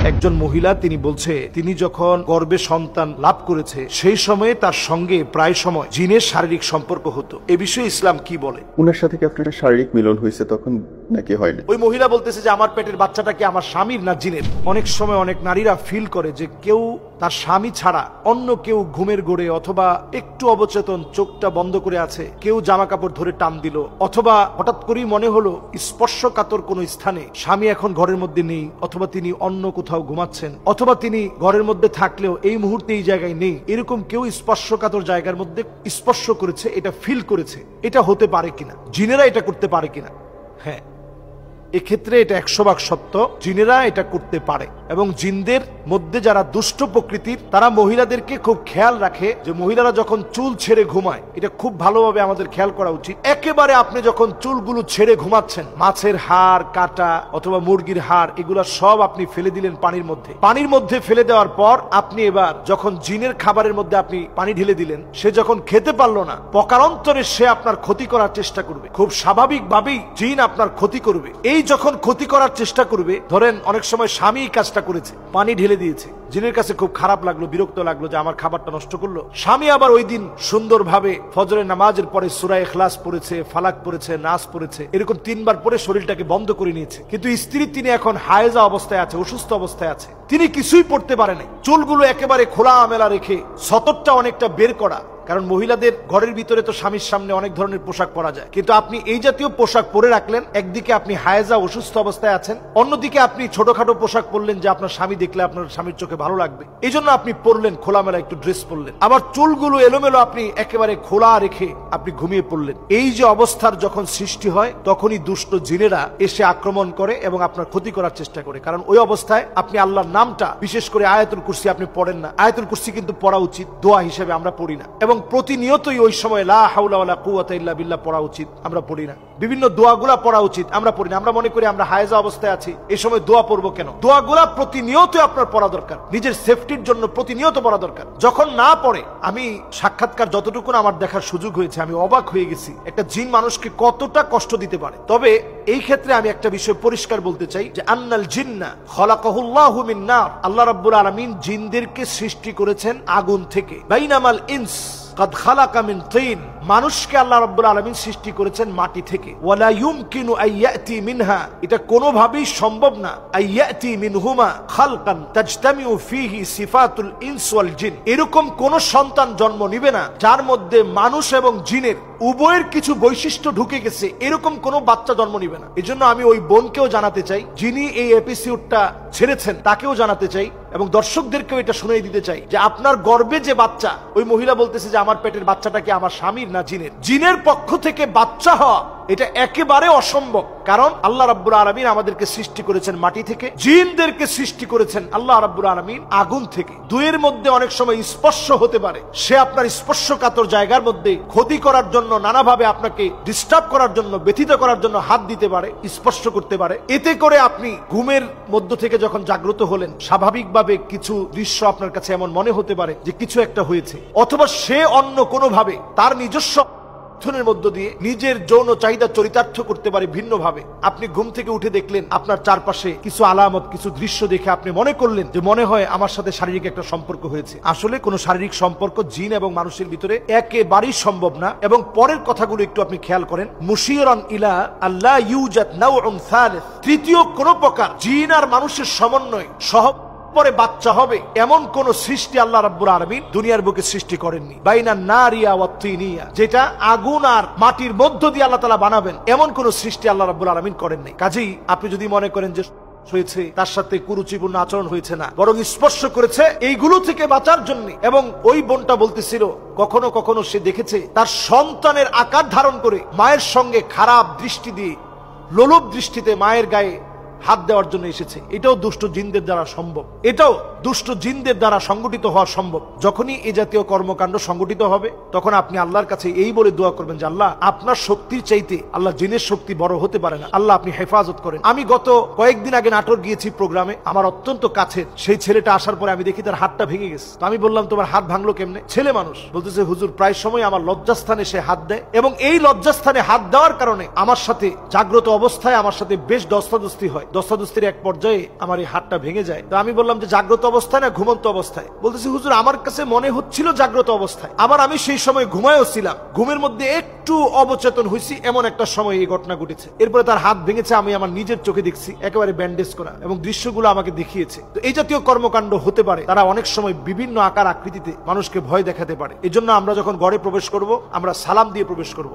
একজন মহিলা তিনি বলছে তিনি যখন গর্ভে সন্তান লাভ করেছে সেই সময়ে তার সঙ্গে প্রায় সময় জিনের শারীরিক সম্পর্ক হতো। এ বিষয়ে ইসলাম কি বলে? উনার সাথে কি আপনার শারীরিক মিলন হয়েছে তখন নাকি হয়নি? ওই মহিলা বলতেছে যে আমার পেটের বাচ্চাটা কি আমার স্বামীর না জিনের। অনেক সময় অনেক নারীরা ফিল করে যে কেউ তার স্বামী ছাড়া অন্য কেউ ঘুমের ঘোরে অথবা একটু অবচেতন চোখটা বন্ধ করে আছে, কেউ জামা কাপড় ধরে টান দিল, অথবা হঠাৎ করেই মনে হলো স্পর্শকাতর কোন স্থানে স্বামী এখন ঘরের মধ্যে নেই, অথবা তিনি অন্য কোথাও ঘুমাচ্ছেন, অথবা তিনি ঘরের মধ্যে থাকলেও এই মুহূর্তে এই জায়গায় নেই, এরকম কেউ স্পর্শকাতর জায়গার মধ্যে স্পর্শ করেছে, এটা ফিল করেছে। এটা হতে পারে কিনা, জিনেরা এটা করতে পারে কিনা? হ্যাঁ, এক্ষেত্রে এটা 100% সত্য, জিনেরা এটা করতে পারে। এবং জিনদের মধ্যে যারা দুষ্ট প্রকৃতির তারা মহিলাদেরকে খুব খেয়াল রাখে যে মহিলারা যখন চুল ছেড়ে ঘুমায়, এটা খুব ভালোভাবে আমাদের খেয়াল করা উচিত। একেবারে আপনি যখন চুলগুলো ছেড়ে ঘুমাচ্ছেন, মাছের হাড় কাটা অথবা মুরগির হাড় এগুলা সব আপনি ফেলে দিলেন পানির মধ্যে ফেলে দেওয়ার পর আপনি এবার যখন জিনের খাবারের মধ্যে আপনি পানি ঢেলে দিলেন, সে যখন খেতে পারলো না, পকারান্তরে সে আপনার ক্ষতি করার চেষ্টা করবে। খুব স্বাভাবিকভাবেই জিন আপনার ক্ষতি করবে। এই যখন ক্ষতি করার চেষ্টা করবে, ধরেন অনেক সময় স্বামী কাজটা করেছে, পানি ঢেলে দিয়েছে, জিনের কাছে খুব খারাপ লাগলো, বিরক্ত লাগলো যে আমার খাবারটা নষ্ট করলো। স্বামী আবার ওই দিন সুন্দরভাবে ফজরের নামাজের পরে সূরা ইখলাস পড়েছে, ফালাক পড়েছে, নাস পড়েছে, এরকম 3 বার পরে শরীরটাকে বন্ধ করে নিয়েছে। কিন্তু স্ত্রী তিনি এখন হায়েজা অবস্থায় আছে, অসুস্থ অবস্থায় আছে, তিনি কিছুই পড়তে পারে নাই। চুলগুলো একেবারে খোলা মেলা রেখে সতরটা অনেকটা বের করা, কারণ মহিলাদের ঘরের ভিতরে তো স্বামীর সামনে অনেক ধরনের পোশাক পরা যায়, কিন্তু আপনি এই জাতীয় পোশাক পরে রাখলেন। একদিকে আপনি হায়েজা অসুস্থ অবস্থায় আছেন, অন্যদিকে আপনি ছোটখাটো পোশাক পরলেন যে আপনার স্বামী দেখলে আপনার স্বামীর চোখে ভালো লাগবে, এই জন্য আপনি পরলেন, খোলামেলা একটু ড্রেস পরলেন। আবার চুলগুলো এলোমেলো আপনি একেবারে খোলা রেখে আপনি ঘুমিয়ে পড়লেন। এই যে অবস্থার যখন সৃষ্টি হয়, তখনই দুষ্ট জিনেরা এসে আক্রমণ করে এবং আপনার ক্ষতি করার চেষ্টা করে। কারণ ওই অবস্থায় আপনি আল্লাহর নামটা, বিশেষ করে আয়াতুল কুরসি আপনি পড়েন না। আয়াতুল কুরসি কিন্তু পড়া উচিত, দোয়া হিসেবে আমরা পড়ি না। এবং প্রতিনিয়তই ওই সময় লা হাওলা ওয়ালা কুওয়াতা ইল্লা বিল্লাহ পড়া উচিত, আমরা পড়ি না। বিভিন্ন দোয়াগুলা পড়া উচিত, আমরা পড়ি না। আমরা মনে করি আমরা হায়েজা অবস্থায় আছি, এই সময় দোয়া পড়বো কেন? দোয়াগুলা প্রতিনিয়ত আপনার পড়া দরকার, নিজের সেফটির জন্য প্রতিনিয়ত পড়া দরকার। যখন না পড়ে, আমি সাক্ষাৎকার যতটুকু আমার দেখার সুযোগ হয়েছে, আমি অবাক হয়ে গেছি একটা জিন মানুষকে কতটা কষ্ট দিতে পারে। তবে এই ক্ষেত্রে আমি একটা বিষয় পরিষ্কার বলতে চাই যে আন্নাল জিন্না খলাকাহুল্লাহু মিন নার, আল্লাহ রাব্বুল আলামিন জিনদেরকে সৃষ্টি করেছেন আগুন থেকে। বাইনামাল ইনস কাদ খালাকা মিন তিন, মানুষকে আল্লাহ রাব্বুল আলামিন সৃষ্টি করেছেন মাটি থেকে। ওয়ালা ইউমকিনু আইয়াতি মিনহা, এটা কোনোভাবেই সম্ভব না, আইয়াতি মিনহুমা খালকান তাজতামিউ ফীহি সিফাতুল ইনস ওয়াল জিন, এরকম কোন সন্তান জন্ম নিবে না যার মধ্যে মানুষ এবং জিনের উভয়ের কিছু বৈশিষ্ট্য ঢুকে গেছে, এরকম কোন বাচ্চা জন্ম নিবে না। এজন্য আমি ওই বোনকেও জানাতে চাই, যিনি এই এপিসোডটা ছেড়েছেন, তাকেও জানাতে চাই এবং দর্শকদেরকেও এটা শুনিয়ে দিতে চাই যে আপনার গর্ভে যে বাচ্চা, ওই মহিলা বলতেছে যে আমার পেটের বাচ্চাটা কি আমার স্বামীর না জিনের। জিনের পক্ষ থেকে বাচ্চা হওয়া এটা একেবারে অসম্ভব। কারণ আল্লাহ রাব্বুল আলামিন আমাদেরকে সৃষ্টি করেছেন মাটি থেকে, জিনদেরকে সৃষ্টি করেছেন আল্লাহ রাব্বুল আলামিন আগুন থেকে। দুয়ের মধ্যে অনেক সময় স্পর্শ হতে পারে, সে আপনার স্পর্শকাতর জায়গার মধ্যে ক্ষতি করার জন্য, নানাভাবে আপনাকে ডিস্টার্ব করার জন্য, ব্যথিত করার জন্য হাত দিতে পারে, স্পর্শ করতে পারে। এতে করে আপনি ঘুমের মধ্য থেকে যখন জাগ্রত হলেন, স্বাভাবিকভাবে কিছু দৃশ্য আপনার কাছে এমন মনে হতে পারে যে কিছু একটা হয়েছে, অথবা সে অন্য কোনোভাবে তার নিজস্ব মধ্য দিয়ে নিজের যৌন চাহিদা চরিতার্থ করতে পারে ভিন্নভাবে। আপনি ঘুম থেকে উঠে দেখলেন আপনার চারপাশে কিছু আলামত, কিছু দৃশ্য দেখে আপনি মনে করলেন যে মনে হয় আমার সাথে শারীরিক একটা সম্পর্ক হয়েছে। আসলে কোনো শারীরিক সম্পর্ক জিন এবং মানুষের ভিতরে একেবারেই সম্ভব না। এবং পরের কথাগুলো একটু আপনি খেয়াল করেন, মুশিরান ইলা আল্লা ইউজাদ নাউউন সালিস, তৃতীয় কোন প্রকার জিন আর মানুষের সমন্বয় সহ পরে বাচ্চা হবে এমন কোন সৃষ্টি আল্লাহ রাব্বুল আলামিন দুনিয়ার বুকে সৃষ্টি করেননি। বাইনা নারিয়া ওয়া তিনিয়া, যেটা আগুন আর মাটির মধ্য দিয়ে আল্লাহ তাআলা বানাবেন, এমন কোন সৃষ্টি আল্লাহ রাব্বুল আলামিন করেন নাই। কাজেই আপনি যদি মনে করেন যে হয়েছে, তার সাথে কুরুচিপূর্ণ আচরণ হয়েছে, না, বরং স্পর্শ করেছে এইগুলো থেকে বাঁচার জন্য। এবং ওই বোনটা বলতেছিল কখনো কখনো সে দেখেছে তার সন্তানের আকার ধারণ করে মায়ের সঙ্গে খারাপ দৃষ্টি দিয়ে, লোলুপ দৃষ্টিতে মায়ের গায়ে হাত দেওয়ার জন্য এসেছে। এটাও দুষ্ট জিনদের দ্বারা সম্ভব, এটাও দুষ্ট জিনদের দ্বারা সংগঠিত হওয়া সম্ভব। যখনই এই জাতীয় কর্মকাণ্ড সংগঠিত হবে, তখন আপনি আল্লাহর কাছে এই বলে দোয়া করবেন যে আল্লাহ, আপনার শক্তির চাইতে আল্লাহ জিনের শক্তি বড় হতে পারে না, আল্লাহ আপনি হেফাজত করেন। আমি গত কয়েকদিন আগে নাটোর গিয়েছি প্রোগ্রামে, আমার অত্যন্ত কাছের সেই ছেলেটা আসার পরে আমি দেখি তার হাতটা ভেঙে গেছে। তো আমি বললাম তোমার হাত ভাঙলো কেমনে? ছেলে মানুষ বলতেছে হুজুর প্রায় সময় আমার লজ্জাস্থানে সে হাত দেয়, এবং এই লজ্জাস্থানে হাত দেওয়ার কারণে আমার সাথে জাগ্রত অবস্থায় আমার সাথে বেশ দস্তাদস্তি হয়। দস্তাদস্তির এক পর্যায়ে আমার এই হাতটা ভেঙে যায়। তো আমি বললাম যে জাগ্রত অবস্থায় না ঘুমন্ত অবস্থায়? বলতেছি হুজুর আমার কাছে মনে হচ্ছিল জাগ্রত অবস্থায়, আবার আমি সেই সময় ঘুমায়ও ছিলাম, ঘুমের মধ্যে একটু অবচেতন হয়েছি, এমন একটা সময় এই ঘটনা ঘটেছে। এরপরে তার হাত ভেঙেছে, আমি আমার নিজের চোখে দেখছি, একেবারে ব্যান্ডেজ করা, এবং দৃশ্যগুলো আমাকে দেখিয়েছে। তো এই জাতীয় কর্মকাণ্ড হতে পারে, তারা অনেক সময় বিভিন্ন আকার আকৃতিতে মানুষকে ভয় দেখাতে পারে। এজন্য আমরা যখন ঘরে প্রবেশ করব আমরা সালাম দিয়ে প্রবেশ করব।